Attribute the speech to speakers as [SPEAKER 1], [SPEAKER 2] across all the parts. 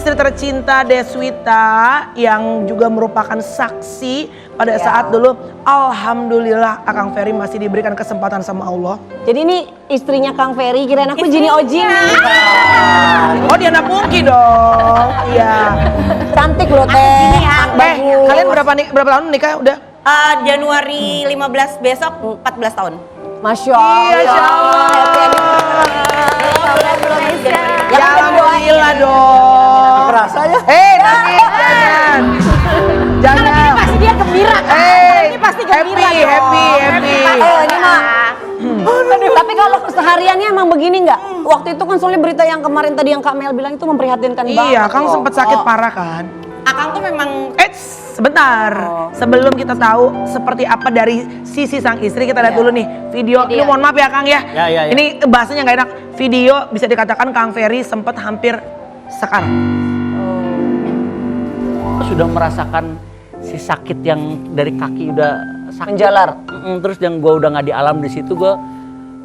[SPEAKER 1] istri tercinta Deswita yang juga merupakan saksi pada saat dulu alhamdulillah Akang Ferry masih diberikan kesempatan sama Allah.
[SPEAKER 2] Jadi ini istrinya Kang Ferry, kirain aku Jini Oji nih.
[SPEAKER 1] Oh dia anak Pungki dong. Iya.
[SPEAKER 2] Cantik loh teh.
[SPEAKER 1] Kalian berapa tahun nikah udah?
[SPEAKER 3] Januari 15 besok 14 tahun.
[SPEAKER 2] Masya Allah.
[SPEAKER 1] Masya Ya alhamdulillah dong.
[SPEAKER 4] Kerasa ya?
[SPEAKER 1] Jangan. Jangan.
[SPEAKER 2] Pasti dia gembira. Ini pasti gembira
[SPEAKER 1] Happy.
[SPEAKER 2] Ini mah. Tapi kalau sehariannya emang begini nggak? Waktu itu kan soalnya berita yang kemarin tadi yang Kak Mel bilang itu memprihatinkan banget.
[SPEAKER 1] Iya, Kang sempat sakit parah kan?
[SPEAKER 3] Akang tuh memang
[SPEAKER 1] Sebentar, sebelum kita tahu seperti apa dari sisi sang istri, kita lihat dulu nih video. Ini mohon maaf ya Kang ya.
[SPEAKER 4] Ya.
[SPEAKER 1] Ini bahasanya nggak enak. Video bisa dikatakan Kang Ferry sempat hampir sekar.
[SPEAKER 4] Sudah merasakan si sakit yang dari kaki udah sakit.
[SPEAKER 2] Menjalar.
[SPEAKER 4] Terus yang gue udah nggak di alam di situ, gue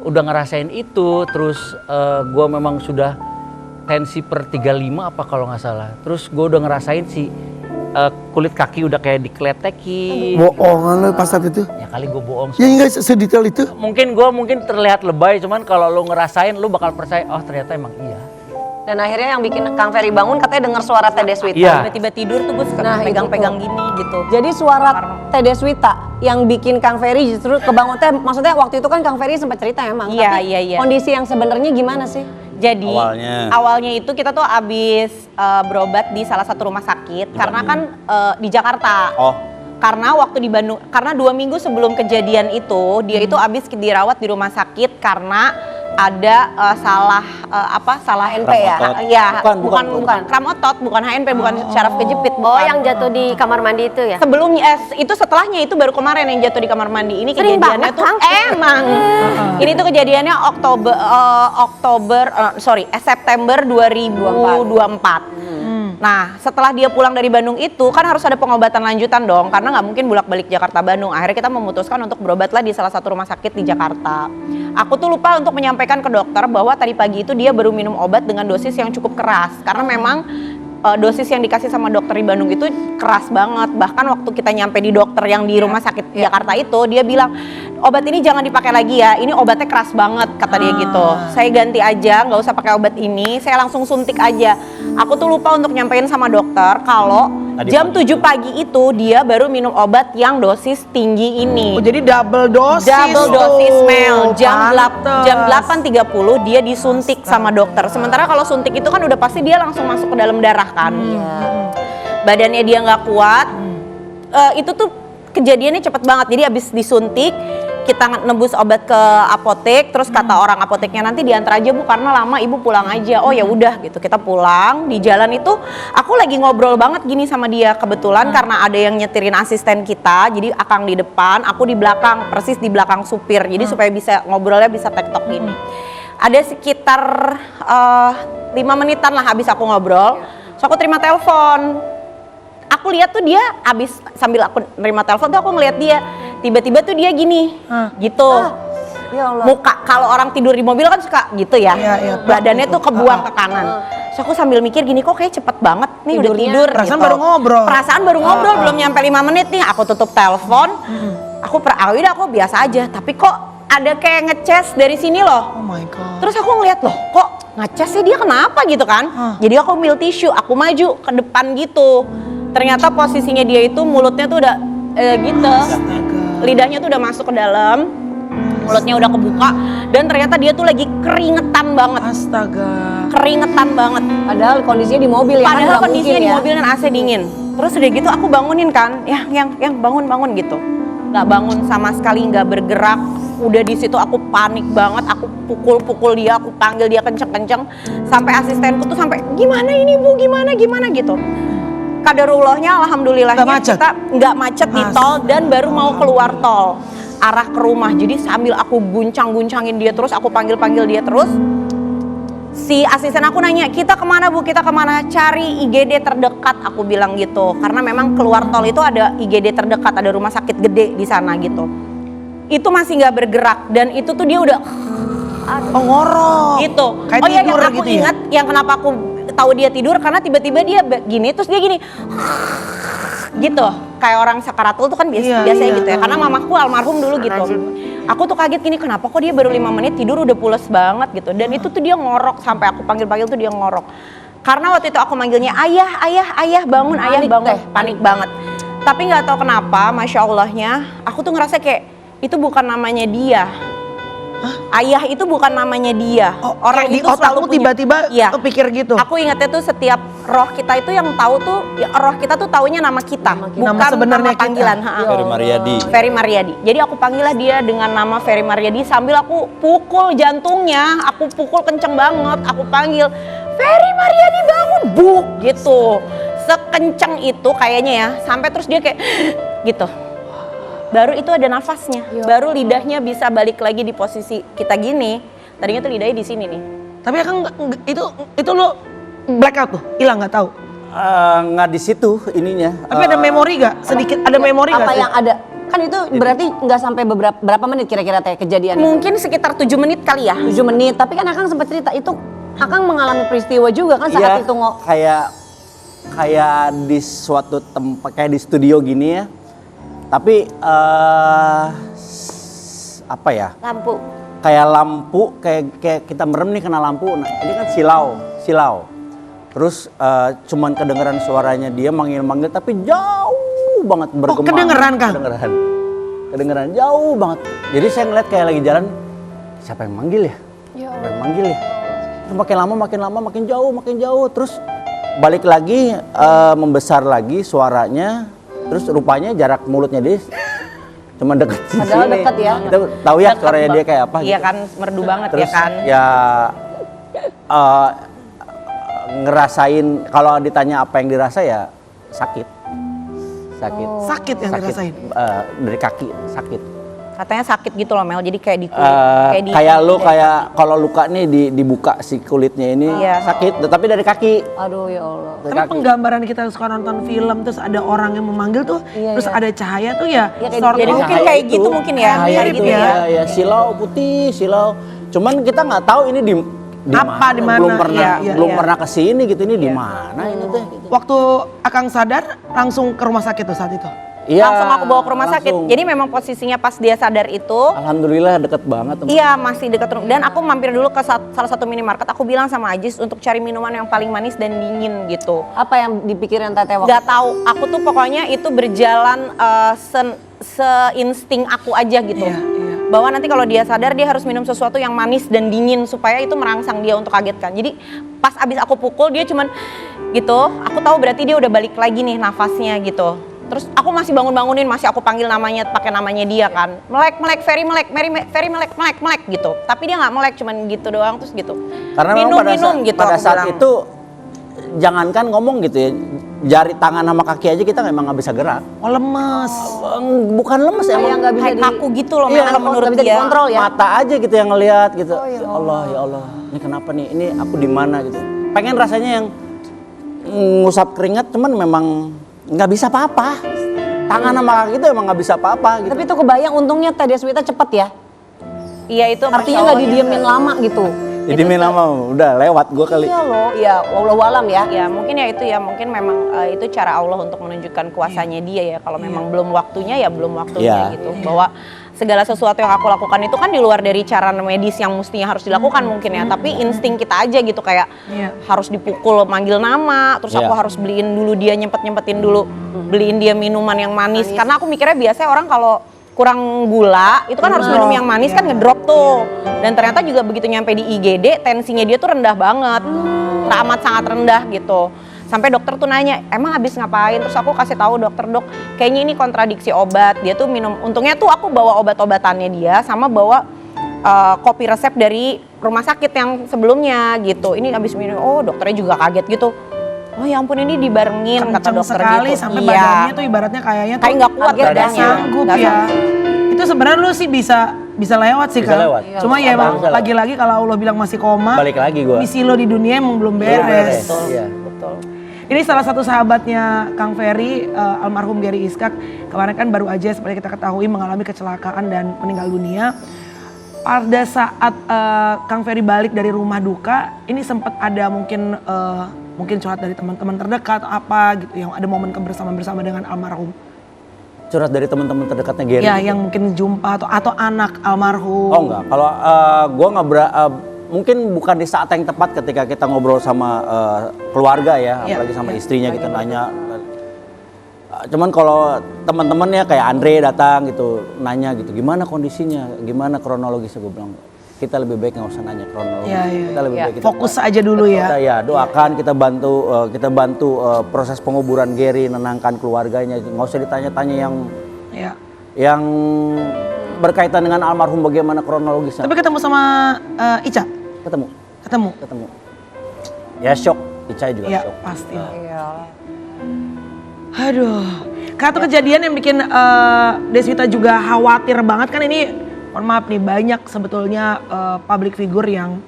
[SPEAKER 4] udah ngerasain itu. Terus gue memang sudah tensi per 35 apa kalau nggak salah. Terus gue udah ngerasain si kulit kaki udah kayak dikeletekin.
[SPEAKER 5] Bohongan lo pas saat itu?
[SPEAKER 4] Ya kali gue bohong.
[SPEAKER 5] Ya enggak sedetail itu.
[SPEAKER 4] Mungkin terlihat lebay, cuman kalau lo ngerasain lo bakal percaya, oh ternyata emang iya.
[SPEAKER 2] Dan akhirnya yang bikin Kang Ferry bangun katanya dengar suara Teh Deswita.
[SPEAKER 4] Iya.
[SPEAKER 3] tiba-tiba tidur tuh gue suka pegang-pegang gini gitu.
[SPEAKER 2] Jadi suara Teh Deswita yang bikin Kang Ferry justru kebangun teh, maksudnya waktu itu kan Kang Ferry sempat cerita emang.
[SPEAKER 3] Iya,
[SPEAKER 2] tapi
[SPEAKER 3] iya.
[SPEAKER 2] kondisi yang sebenarnya gimana sih?
[SPEAKER 3] Jadi
[SPEAKER 4] Awalnya
[SPEAKER 3] itu kita tuh abis berobat di salah satu rumah sakit karena kan di Jakarta.
[SPEAKER 4] Oh.
[SPEAKER 3] Karena waktu di Bandung, karena 2 minggu sebelum kejadian itu dia itu abis dirawat di rumah sakit karena ada salah
[SPEAKER 2] HNP ya?
[SPEAKER 3] Iya,
[SPEAKER 4] Bukan.
[SPEAKER 3] kram otot, bukan HNP, bukan syaraf kejepit.
[SPEAKER 6] Oh, yang jatuh di kamar mandi itu ya?
[SPEAKER 3] Sebelumnya itu setelahnya itu baru kemarin yang jatuh di kamar mandi. Ini
[SPEAKER 6] Sering
[SPEAKER 3] kejadiannya
[SPEAKER 6] banget,
[SPEAKER 3] tuh
[SPEAKER 6] Kang.
[SPEAKER 3] emang. Ini tuh kejadiannya September 2024. Nah, setelah dia pulang dari Bandung itu kan harus ada pengobatan lanjutan dong, karena nggak mungkin bolak-balik Jakarta Bandung. Akhirnya kita memutuskan untuk berobatlah di salah satu rumah sakit di Jakarta. Aku tuh lupa untuk menyampaikan ke dokter bahwa tadi pagi itu dia baru minum obat dengan dosis yang cukup keras, karena memang dosis yang dikasih sama dokter di Bandung itu keras banget. Bahkan waktu kita nyampe di dokter yang di rumah sakit Jakarta itu, dia bilang obat ini jangan dipakai lagi ya, ini obatnya keras banget kata dia gitu. Saya ganti aja, nggak usah pakai obat ini, saya langsung suntik aja. Aku tuh lupa untuk nyampein sama dokter kalau jam 7 pagi itu dia baru minum obat yang dosis tinggi ini.
[SPEAKER 1] Oh, jadi double dosis.
[SPEAKER 3] Double dosis Mel. Jam
[SPEAKER 1] Pantes.
[SPEAKER 3] 8.30 dia disuntik sama dokter. Sementara kalau suntik itu kan udah pasti dia langsung masuk ke dalam darah kan. Badannya dia nggak kuat. Itu tuh kejadiannya cepet banget. Jadi abis disuntik kita nebus obat ke apotek, terus kata orang apoteknya nanti diantar aja Bu karena lama Ibu pulang aja. Oh ya udah gitu, kita pulang. Di jalan itu aku lagi ngobrol banget gini sama dia, kebetulan karena ada yang nyetirin asisten kita, jadi Akang di depan, aku di belakang, persis di belakang supir, jadi supaya bisa ngobrolnya bisa tektok gini. Ada sekitar 5 menitan lah habis aku ngobrol, so aku terima telepon. Aku lihat tuh dia abis sambil aku nerima telepon tuh aku ngeliat dia tiba-tiba tuh dia gini gitu.
[SPEAKER 2] Ya Allah.
[SPEAKER 3] Muka kalau orang tidur di mobil kan suka gitu ya.
[SPEAKER 1] Iya.
[SPEAKER 3] Badannya tuh kebuang ke kanan. So aku sambil mikir gini kok kayak cepet banget nih udah tidur.
[SPEAKER 1] Perasaan
[SPEAKER 3] gitu.
[SPEAKER 1] baru ngobrol.
[SPEAKER 3] Perasaan baru ngobrol belum nyampe 5 menit nih. Aku tutup telepon. Udah aku biasa aja. Tapi kok ada kayak ngeces dari sini loh.
[SPEAKER 1] Oh my god.
[SPEAKER 3] Terus aku ngeliat loh kok ngeces sih dia kenapa gitu kan. Jadi aku ambil tisu, aku maju ke depan gitu. Ternyata posisinya dia itu mulutnya tuh udah gitu. Lidahnya tuh udah masuk ke dalam, mulutnya udah kebuka, dan ternyata dia tuh lagi keringetan banget.
[SPEAKER 1] Astaga.
[SPEAKER 3] Keringetan banget.
[SPEAKER 2] Padahal kondisinya di mobil ya.
[SPEAKER 3] Padahal
[SPEAKER 2] kan
[SPEAKER 3] kondisinya di
[SPEAKER 2] ya.
[SPEAKER 3] mobil dan AC dingin. Terus udah gitu aku bangunin kan, yang bangun gitu. Nggak bangun sama sekali, nggak bergerak. Udah di situ aku panik banget, aku pukul dia, aku panggil dia kenceng-kenceng, sampai asistenku tuh sampai gimana ini Bu, gimana gitu. Kaderullahnya alhamdulillahnya kita nggak macet di tol dan baru mau keluar tol arah ke rumah. Jadi sambil aku guncang-guncangin dia terus, aku panggil dia terus. Si asisten aku nanya, kita kemana Bu? Kita kemana? Cari IGD terdekat, aku bilang gitu. Karena memang keluar tol itu ada IGD terdekat, ada rumah sakit gede di sana gitu. Itu masih nggak bergerak dan itu tuh dia udah
[SPEAKER 1] ngorok.
[SPEAKER 3] gitu.
[SPEAKER 1] Kayak
[SPEAKER 3] oh iya yang
[SPEAKER 1] tidur
[SPEAKER 3] aku
[SPEAKER 1] gitu ya?
[SPEAKER 3] ingat yang kenapa aku tahu dia tidur karena tiba-tiba dia gini terus dia gini gitu kayak orang sakaratul tuh kan biasanya gitu ya karena mamaku almarhum dulu gitu. Aku tuh kaget gini kenapa kok dia baru 5 menit tidur udah pules banget gitu dan itu tuh dia ngorok sampai aku panggil-panggil tuh dia ngorok. Karena waktu itu aku manggilnya ayah bangun panik banget. Tapi nggak tahu kenapa masya Allahnya aku tuh ngerasa kayak itu bukan namanya dia. Ayah itu bukan namanya dia.
[SPEAKER 1] Orang itu di otakmu tiba-tiba kepikir gitu.
[SPEAKER 3] Aku ingatnya tuh setiap roh kita itu yang tahu tuh roh kita tuh taunya nama kita, bukan
[SPEAKER 1] nama sebenarnya
[SPEAKER 3] nama panggilan.
[SPEAKER 7] Ferry Mariadi.
[SPEAKER 3] Ferry Mariadi. Jadi aku panggillah dia dengan nama Ferry Mariadi sambil aku pukul jantungnya, aku pukul kenceng banget, aku panggil Ferry Mariadi bangun, buk gitu. Sekenceng itu kayaknya ya, sampai terus dia kayak gitu. Baru itu ada nafasnya, baru lidahnya bisa balik lagi di posisi kita gini. Tadinya tuh lidahnya di sini nih.
[SPEAKER 1] Tapi kan itu lo blackout tuh, hilang nggak tahu.
[SPEAKER 7] Nggak di situ ininya.
[SPEAKER 1] Tapi ada memori gak? Sedikit ada memori gak
[SPEAKER 2] Apa
[SPEAKER 1] sih?
[SPEAKER 2] yang ada? Kan itu berarti nggak sampai berapa menit kira-kira teh kejadian
[SPEAKER 3] Mungkin sekitar 7 menit kali ya.
[SPEAKER 2] 7 menit, tapi kan Akang sempat cerita itu Akang mengalami peristiwa juga kan saat itu
[SPEAKER 7] kayak di suatu tempat kayak di studio gini ya. Tapi apa ya?
[SPEAKER 6] Lampu.
[SPEAKER 7] Kayak lampu, kayak kita merem nih kena lampu. Nah, ini kan silau. Terus cuman kedengeran suaranya dia manggil-manggil tapi jauh banget bergema.
[SPEAKER 1] Kedengeran kan?
[SPEAKER 7] Kedengeran jauh banget. Jadi saya ngeliat kayak lagi jalan, siapa yang manggil ya? Siapa yang manggil ya? Terus makin lama makin jauh. Terus balik lagi membesar lagi suaranya. Terus rupanya jarak mulutnya dia cuma deket sini.
[SPEAKER 2] Padahal deket ya.
[SPEAKER 7] Kita tahu ya suaranya dia kayak apa.
[SPEAKER 3] Iya
[SPEAKER 7] gitu.
[SPEAKER 3] kan, merdu banget
[SPEAKER 7] Terus
[SPEAKER 3] ya kan.
[SPEAKER 7] ya ngerasain kalau ditanya apa yang dirasa ya sakit.
[SPEAKER 1] Sakit yang dirasain.
[SPEAKER 7] Dari kaki sakit.
[SPEAKER 3] Katanya sakit gitu loh Mel, jadi kayak di
[SPEAKER 7] Kayak lu kayak kalau luka nih dibuka si kulitnya ini sakit, tapi dari kaki.
[SPEAKER 2] Aduh ya Allah.
[SPEAKER 7] Dari
[SPEAKER 1] Tapi
[SPEAKER 7] kaki.
[SPEAKER 1] penggambaran kita suka nonton film terus ada orang yang memanggil tuh, terus ada cahaya tuh ya.
[SPEAKER 3] jadi mungkin kayak gitu mungkin ya,
[SPEAKER 7] Cahaya
[SPEAKER 3] kayak
[SPEAKER 7] itu
[SPEAKER 3] gitu ya.
[SPEAKER 7] ya silau putih, silau. Cuman kita nggak tahu ini di
[SPEAKER 1] Apa, di mana?
[SPEAKER 7] Belum pernah kesini gitu, ini di mana ini teh? Gitu.
[SPEAKER 1] Waktu Akang sadar langsung ke rumah sakit tuh saat itu.
[SPEAKER 7] Iya,
[SPEAKER 3] Langsung aku bawa ke rumah sakit.
[SPEAKER 7] langsung.
[SPEAKER 3] Jadi memang posisinya pas dia sadar itu,
[SPEAKER 7] Alhamdulillah deket banget.
[SPEAKER 3] iya masih dekat rumah. Dan aku mampir dulu ke salah satu minimarket. Aku bilang sama Ajis untuk cari minuman yang paling manis dan dingin gitu.
[SPEAKER 2] Apa yang dipikirin Teteh waktu?
[SPEAKER 3] Gak tahu. Aku tuh pokoknya itu berjalan seinsting aku aja gitu.
[SPEAKER 1] Iya.
[SPEAKER 3] Bahwa nanti kalau dia sadar dia harus minum sesuatu yang manis dan dingin supaya itu merangsang dia untuk kagetkan. Jadi pas abis aku pukul dia cuman gitu. Aku tahu berarti dia udah balik lagi nih nafasnya gitu. Terus aku masih bangun-bangunin, masih aku panggil namanya, pakai namanya dia kan. Melek, Ferry melek gitu. Tapi dia nggak melek, cuman gitu doang terus gitu.
[SPEAKER 7] Karena
[SPEAKER 3] minum
[SPEAKER 7] memang pada saat
[SPEAKER 3] bilang.
[SPEAKER 7] itu jangankan ngomong gitu ya, jari tangan sama kaki aja kita memang nggak bisa gerak.
[SPEAKER 1] Oh lemes.
[SPEAKER 7] Bukan lemes
[SPEAKER 2] Kayak
[SPEAKER 7] emang
[SPEAKER 2] nggak bisa
[SPEAKER 3] Kayak kaku gitu loh,
[SPEAKER 7] Iya,
[SPEAKER 3] memang menurut
[SPEAKER 2] nggak bisa
[SPEAKER 3] dia.
[SPEAKER 2] dikontrol ya.
[SPEAKER 7] mata aja gitu yang ngelihat gitu. Ya Allah, ini kenapa nih? Ini aku di mana gitu. Pengen rasanya yang ngusap keringat, cuman memang nggak bisa apa-apa. Tangan sama kaki itu emang nggak bisa apa-apa gitu.
[SPEAKER 2] Tapi itu kebayang untungnya Teh Deswita cepet ya.
[SPEAKER 3] Iya itu
[SPEAKER 2] Artinya nggak didiemin lama gitu.
[SPEAKER 7] Jadi lama udah lewat gue kali.
[SPEAKER 2] Iya loh, ya wallahu alam ya.
[SPEAKER 3] Ya mungkin ya itu ya, mungkin memang itu cara Allah untuk menunjukkan kuasanya dia ya. Kalau memang belum waktunya ya belum waktunya
[SPEAKER 7] Iya.
[SPEAKER 3] gitu. Bahwa segala sesuatu yang aku lakukan itu kan di luar dari cara medis yang mestinya harus dilakukan mungkin ya. Tapi insting kita aja gitu kayak harus dipukul manggil nama. Terus aku harus beliin dulu dia, nyempet-nyempetin dulu. Beliin dia minuman yang manis. Karena aku mikirnya biasanya orang kalau kurang gula itu kan harus minum yang manis kan ngedrop tuh. Dan ternyata juga begitu nyampe di IGD tensinya dia tuh rendah banget. Amat sangat rendah gitu. Sampai dokter tuh nanya, emang habis ngapain? Terus aku kasih tahu dokter, dok, kayaknya ini kontradiksi obat. Dia tuh minum, untungnya tuh aku bawa obat-obatannya dia sama bawa kopi resep dari rumah sakit yang sebelumnya gitu. Ini habis minum, oh dokternya juga kaget gitu. Oh ya ampun ini dibarengin kata
[SPEAKER 1] Kenceng
[SPEAKER 3] dokter
[SPEAKER 1] sekali
[SPEAKER 3] gitu.
[SPEAKER 1] sampai
[SPEAKER 3] Iya.
[SPEAKER 1] badannya tuh ibaratnya kayaknya tuh
[SPEAKER 3] Kayak nggak kuat
[SPEAKER 1] nggak
[SPEAKER 3] badannya.
[SPEAKER 1] sanggup
[SPEAKER 3] Nggak
[SPEAKER 1] ya.
[SPEAKER 3] sanggup.
[SPEAKER 1] Itu sebenarnya lu sih bisa lewat sih
[SPEAKER 7] Bisa
[SPEAKER 1] kan.
[SPEAKER 7] lewat.
[SPEAKER 1] Cuma ya emang
[SPEAKER 7] Bisa lewat.
[SPEAKER 1] lagi-lagi kalau Allah bilang masih koma,
[SPEAKER 7] Balik lagi gue.
[SPEAKER 1] misi lo di dunia emang belum beres.
[SPEAKER 7] Iya.
[SPEAKER 3] Betul.
[SPEAKER 1] Ini salah satu sahabatnya Kang Ferry, almarhum Gary Iskak, kemarin kan baru aja seperti kita ketahui mengalami kecelakaan dan meninggal dunia. Pada saat Kang Ferry balik dari rumah duka, ini sempat ada mungkin mungkin curhat dari teman-teman terdekat atau apa gitu yang ada momen kebersamaan bersama dengan almarhum?
[SPEAKER 7] Curhat dari teman-teman terdekatnya Gary.
[SPEAKER 1] Ya, yang mungkin jumpa atau anak almarhum.
[SPEAKER 7] Oh enggak, kalau gue nggak mungkin bukan di saat yang tepat ketika kita ngobrol sama keluarga ya, apalagi sama istrinya kita nanya. Cuman kalau teman-temannya kayak Andre datang gitu nanya gitu, gimana kondisinya, gimana kronologisnya, gue bilang kita lebih baik nggak usah nanya kronologi. Kita lebih baik kita
[SPEAKER 1] fokus aja dulu ya.
[SPEAKER 7] Kita doakan, kita bantu proses penguburan Gary, nenangkan keluarganya, nggak usah ditanya-tanya yang berkaitan dengan almarhum bagaimana kronologisnya.
[SPEAKER 1] Tapi ketemu sama Ica? Ketemu.
[SPEAKER 7] Ya shock, Ica juga
[SPEAKER 1] Ya
[SPEAKER 7] shock.
[SPEAKER 1] pasti. Aduh, karena kejadian yang bikin Deswita juga khawatir banget kan ini. Mohon maaf nih, banyak sebetulnya public figure yang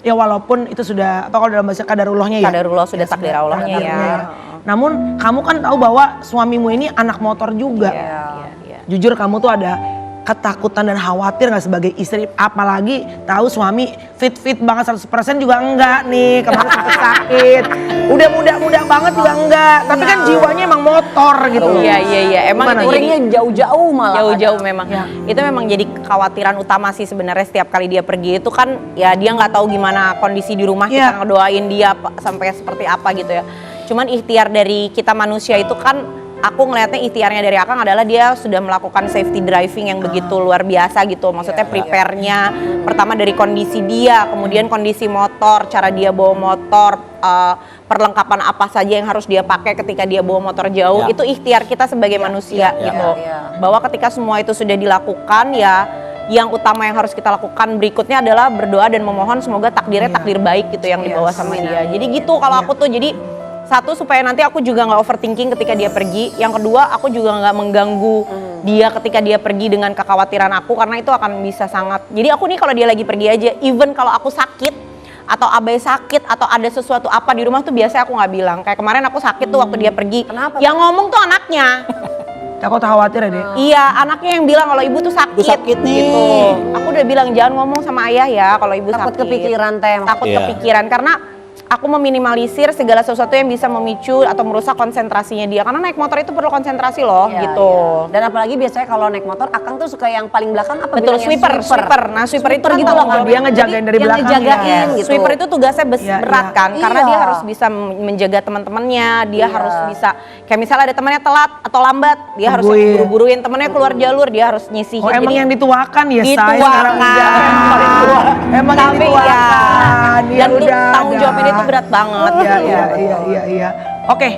[SPEAKER 1] ya walaupun itu sudah apa kalau dalam bahasa kadarullahnya ya.
[SPEAKER 3] Kadarullah sudah takdir Allahnya ya.
[SPEAKER 1] Namun kamu kan tahu bahwa suamimu ini anak motor juga. Jujur kamu tuh ada ketakutan dan khawatir nggak sebagai istri, apalagi tahu suami fit banget 100% juga enggak nih, kemarin sakit, udah muda banget juga enggak, tapi kan jiwanya emang motor gitu.
[SPEAKER 3] Iya, emang itu
[SPEAKER 2] Touringnya jauh-jauh malah.
[SPEAKER 3] jauh-jauh memang. Itu memang jadi kekhawatiran utama sih sebenarnya setiap kali dia pergi itu kan ya dia nggak tahu gimana kondisi di rumah, kita ngedoain dia sampai seperti apa gitu ya. Cuman ikhtiar dari kita manusia itu kan, aku ngelihatnya ikhtiarnya dari Akang adalah dia sudah melakukan safety driving yang begitu luar biasa gitu. Maksudnya prepare-nya pertama dari kondisi dia, kemudian kondisi motor, cara dia bawa motor, perlengkapan apa saja yang harus dia pakai ketika dia bawa motor jauh. Itu ikhtiar kita sebagai manusia gitu. Bahwa ketika semua itu sudah dilakukan ya, yang utama yang harus kita lakukan berikutnya adalah berdoa dan memohon semoga takdirnya takdir baik gitu yang dibawa sama dia. Jadi gitu kalau aku tuh, jadi satu supaya nanti aku juga nggak overthinking ketika dia pergi. Yang kedua aku juga nggak mengganggu dia ketika dia pergi dengan kekhawatiran aku, karena itu akan bisa sangat. Jadi aku nih kalau dia lagi pergi aja, even kalau aku sakit atau Abai sakit atau ada sesuatu apa di rumah tuh biasanya aku nggak bilang. Kayak kemarin aku sakit tuh waktu dia pergi.
[SPEAKER 2] Kenapa?
[SPEAKER 3] Yang ngomong tuh anaknya.
[SPEAKER 1] Aku khawatir ya deh.
[SPEAKER 3] Iya, anaknya yang bilang kalau ibu tuh sakit.
[SPEAKER 7] Ibu sakit nih.
[SPEAKER 3] Gitu. Aku udah bilang jangan ngomong sama ayah ya kalau ibu
[SPEAKER 2] Takut
[SPEAKER 3] sakit.
[SPEAKER 2] kepikiran teh.
[SPEAKER 3] Takut kepikiran karena aku meminimalisir segala sesuatu yang bisa memicu atau merusak konsentrasinya dia. Karena naik motor itu perlu konsentrasi loh, gitu.
[SPEAKER 2] Dan apalagi biasanya kalau naik motor, Akang tuh suka yang paling belakang apa
[SPEAKER 3] Betul,
[SPEAKER 2] bilangnya?
[SPEAKER 3] sweeper. Nah, sweeper itu
[SPEAKER 2] gitu
[SPEAKER 3] kan
[SPEAKER 2] loh.
[SPEAKER 1] Kalau dia ngejagain dari
[SPEAKER 2] Yang
[SPEAKER 1] belakang
[SPEAKER 2] ngejagain gitu.
[SPEAKER 3] Sweeper itu tugasnya berat kan, karena
[SPEAKER 2] Iya.
[SPEAKER 3] dia harus bisa menjaga teman-temannya, dia harus bisa kayak misalnya ada temannya telat atau lambat, dia harus
[SPEAKER 1] Tungguin.
[SPEAKER 3] buru-buruin temannya keluar jalur, dia harus nyisihin.
[SPEAKER 1] Oh emang
[SPEAKER 3] Jadi,
[SPEAKER 1] yang dituakan ya Say,
[SPEAKER 3] dituakan.
[SPEAKER 1] sekarang udah. Emang yang
[SPEAKER 3] Tapi
[SPEAKER 1] dituakan.
[SPEAKER 3] ya, dan itu
[SPEAKER 1] udah,
[SPEAKER 3] tanggung jawabnya itu berat banget.
[SPEAKER 1] Iya. Oke,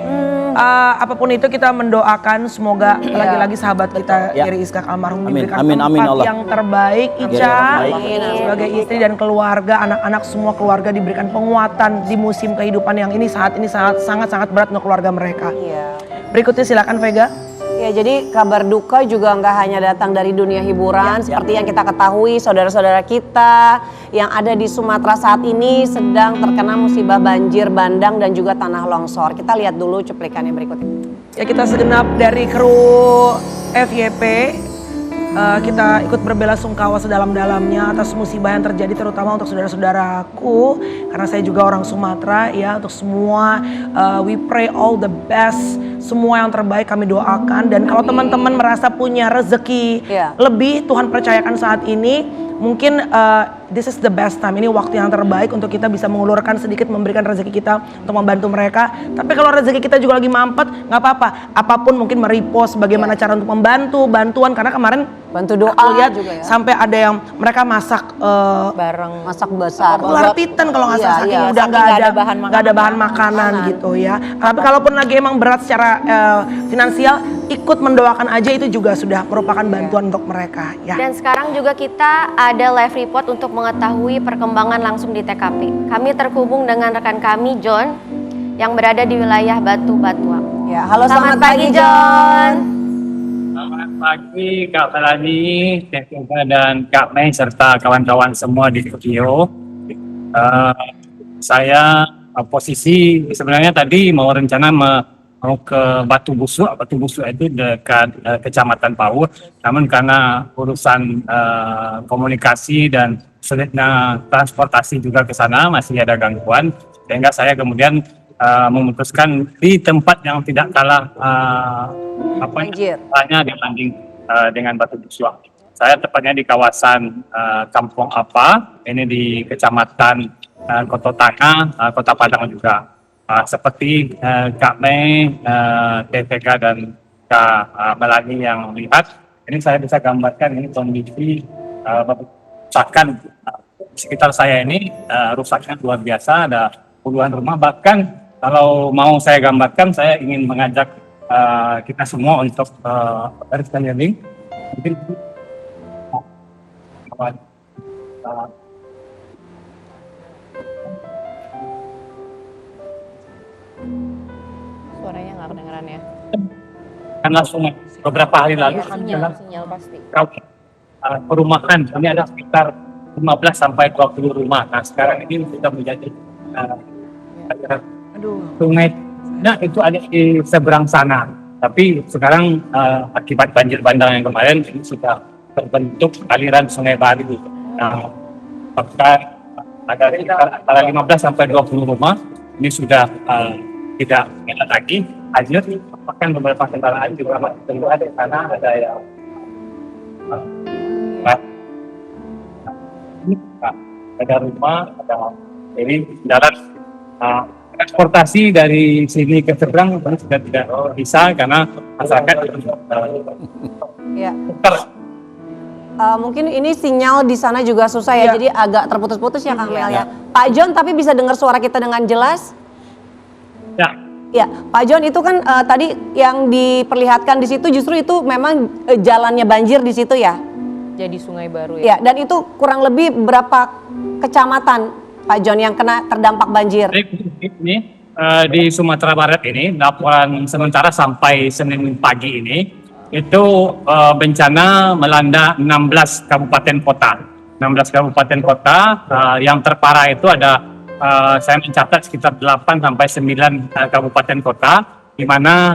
[SPEAKER 1] apapun itu kita mendoakan semoga lagi-lagi sahabat kita
[SPEAKER 7] Ya.
[SPEAKER 1] Gary Iskak almarhum
[SPEAKER 7] Amin,
[SPEAKER 1] diberikan
[SPEAKER 7] amin, amin,
[SPEAKER 1] tempat
[SPEAKER 7] Allah.
[SPEAKER 1] yang terbaik.
[SPEAKER 7] Amin.
[SPEAKER 1] Ica
[SPEAKER 7] Amin.
[SPEAKER 1] sebagai istri dan keluarga, anak-anak semua keluarga diberikan penguatan di musim kehidupan yang ini saat ini sangat berat untuk keluarga mereka. Berikutnya silakan Vega.
[SPEAKER 2] Ya, jadi kabar duka juga nggak hanya datang dari dunia hiburan. Seperti yang kita ketahui, saudara-saudara kita yang ada di Sumatera saat ini sedang terkena musibah banjir bandang dan juga tanah longsor. Kita lihat dulu cuplikannya berikut ini.
[SPEAKER 1] Ya kita segenap dari kru FYP kita ikut berbelasungkawa sedalam-dalamnya atas musibah yang terjadi terutama untuk saudara-saudaraku karena saya juga orang Sumatera ya, untuk semua we pray all the best, semua yang terbaik kami doakan. Dan kalau teman-teman merasa punya rezeki lebih Tuhan percayakan saat ini, mungkin this is the best time, ini waktu yang terbaik untuk kita bisa mengulurkan sedikit, memberikan rezeki kita untuk membantu mereka. Tapi kalau rezeki kita juga lagi mampet, nggak apa-apa, apapun mungkin merepost bagaimana cara untuk membantu, bantuan. Karena kemarin
[SPEAKER 2] bantu doa
[SPEAKER 1] aku lihat
[SPEAKER 2] juga ya.
[SPEAKER 1] sampai ada yang mereka masak
[SPEAKER 3] Bareng.
[SPEAKER 2] Masak besar.
[SPEAKER 1] ular piton kalau nggak salah, saking udah
[SPEAKER 3] saking
[SPEAKER 1] nggak ada bahan makanan gitu ya. Tapi kalaupun lagi emang berat secara finansial, ikut mendoakan aja itu juga sudah merupakan bantuan untuk mereka ya.
[SPEAKER 6] Dan sekarang juga kita ada live report untuk mengetahui perkembangan langsung di TKP. Kami terhubung dengan rekan kami John yang berada di wilayah Batu Batuang.
[SPEAKER 2] Ya, halo
[SPEAKER 6] Selamat pagi John.
[SPEAKER 8] Selamat pagi Kak Falani, Kak Yoga dan Kak Mei serta kawan-kawan semua di studio. Saya posisi sebenarnya tadi mau rencana mau ke Batu Busuk itu dekat Kecamatan Paur. Namun karena urusan komunikasi dan sulitnya transportasi juga ke sana masih ada gangguan, sehingga saya kemudian memutuskan di tempat yang tidak kalah
[SPEAKER 2] Banjir.
[SPEAKER 8] hanya dibanding dengan Batu Busua. Saya tepatnya di kawasan Kampung Apa, ini di Kecamatan Kota Tangah, Kota Padang juga. Seperti Kak Mei, TVK dan Kak Melani yang lihat, ini saya bisa gambarkan ini kondisi rusakan sekitar saya ini rusaknya luar biasa, ada puluhan rumah. Bahkan kalau mau saya gambarkan, saya ingin mengajak kita semua untuk berkeliling. Mungkin
[SPEAKER 3] Suaranya nggak kedengeran ya.
[SPEAKER 8] karena sungai beberapa hari lalu
[SPEAKER 3] Sinyal pasti.
[SPEAKER 8] perumahan ini ada sekitar 15 sampai 20 rumah. Nah sekarang ini sudah menjadi sungai. Nah itu ada di seberang sana. Tapi sekarang akibat banjir bandang yang kemarin ini sudah terbentuk aliran sungai baru. Nah, maka ada sekitar antara 15 sampai 20 rumah ini sudah tidak enak lagi, hanyut. Bahkan beberapa kendaraan juga masih terluar di sana, ada yang ada rumah, ada ini jalan transportasi dari sini ke seberang sudah tidak bisa karena masyarakat
[SPEAKER 2] Ya. Mungkin ini sinyal di sana juga susah ya, jadi agak terputus-putus ya Kang Mel ya. Pak John, tapi bisa dengar suara kita dengan jelas?
[SPEAKER 8] ya.
[SPEAKER 2] Ya, Pak John, itu kan tadi yang diperlihatkan di situ justru itu memang jalannya banjir di situ ya?
[SPEAKER 3] Jadi sungai baru
[SPEAKER 2] Ya,
[SPEAKER 3] ya.
[SPEAKER 2] dan itu kurang lebih berapa kecamatan Pak John yang kena terdampak banjir?
[SPEAKER 8] Ini di Sumatera Barat ini laporan sementara sampai Senin pagi ini itu bencana melanda 16 kabupaten kota. 16 kabupaten kota yang terparah itu ada saya mencatat sekitar 8 sampai 9 kabupaten kota di mana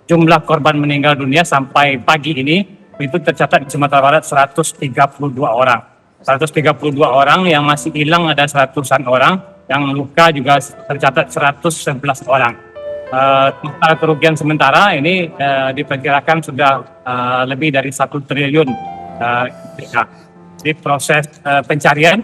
[SPEAKER 8] jumlah korban meninggal dunia sampai pagi ini itu tercatat di Sumatera Barat 132 orang. 132 orang, yang masih hilang ada 100-an orang, yang luka juga tercatat 111 orang. Total kerugian sementara ini diperkirakan sudah lebih dari 1 triliun. Di proses pencarian,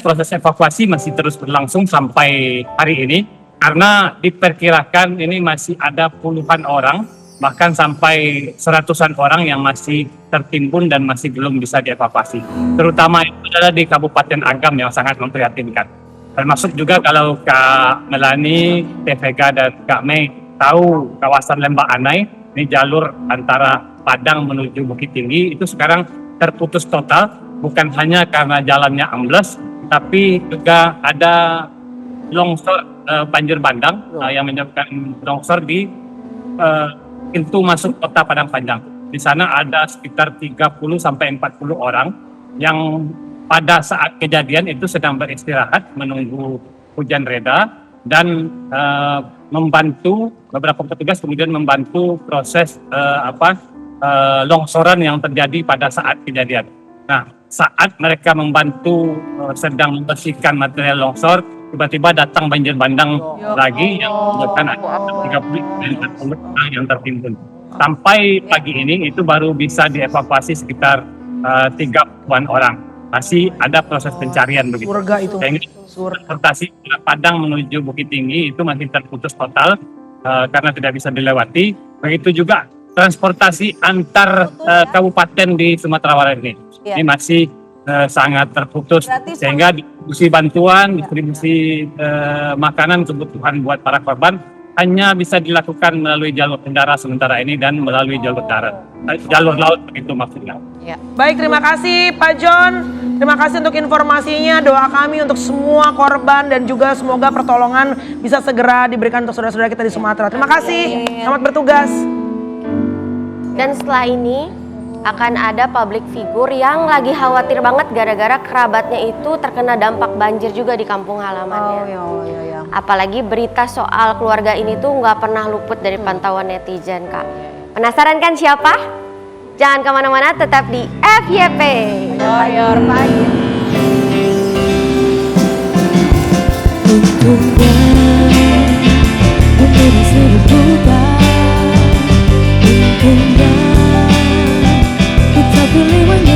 [SPEAKER 8] proses evakuasi masih terus berlangsung sampai hari ini karena diperkirakan ini masih ada puluhan orang, bahkan sampai 100-an orang yang masih tertimbun dan masih belum bisa dievakuasi. Terutama itu adalah di Kabupaten Agam yang sangat memprihatinkan. Termasuk juga kalau Kak Melani, TVK dan Kak Mei tahu kawasan Lembah Anai, ini jalur antara Padang menuju Bukit Tinggi itu sekarang terputus total, bukan hanya karena jalannya ambles, tapi juga ada longsor banjir bandang yang menyebabkan longsor di pintu masuk kota Padang Panjang. Di sana ada sekitar 30 sampai 40 orang yang pada saat kejadian itu sedang beristirahat menunggu hujan reda dan membantu beberapa petugas kemudian membantu proses longsoran yang terjadi pada saat kejadian. Nah, saat mereka membantu sedang membersihkan material longsor, tiba-tiba datang banjir bandang lagi yang menyebabkan ada 30 orang yang tertimbun. Sampai pagi ini itu baru bisa dievakuasi sekitar 30-an orang. Masih ada proses pencarian begitu.
[SPEAKER 1] Surga itu.
[SPEAKER 8] Transportasi Padang menuju Bukit Tinggi itu masih terputus total karena tidak bisa dilewati. Begitu juga transportasi antar kabupaten di Sumatera Barat ini. Ini masih sangat terputus. Sehingga distribusi bantuan, distribusi makanan kebutuhan buat para korban hanya bisa dilakukan melalui jalur udara sementara ini dan melalui jalur darat. Jalur laut begitu maksudnya.
[SPEAKER 3] Ya.
[SPEAKER 1] Baik, terima kasih Pak John. Terima kasih untuk informasinya. Doa kami untuk semua korban dan juga semoga pertolongan bisa segera diberikan untuk saudara-saudara kita di Sumatera. Terima kasih. Selamat bertugas.
[SPEAKER 6] Dan setelah ini akan ada public figure yang lagi khawatir banget gara-gara kerabatnya itu terkena dampak banjir juga di kampung halamannya. Apalagi berita soal keluarga ini tuh nggak pernah luput dari pantauan netizen, Kak. Penasaran kan siapa? Jangan kemana-mana, tetap di FYP.
[SPEAKER 2] Ayo, pagi.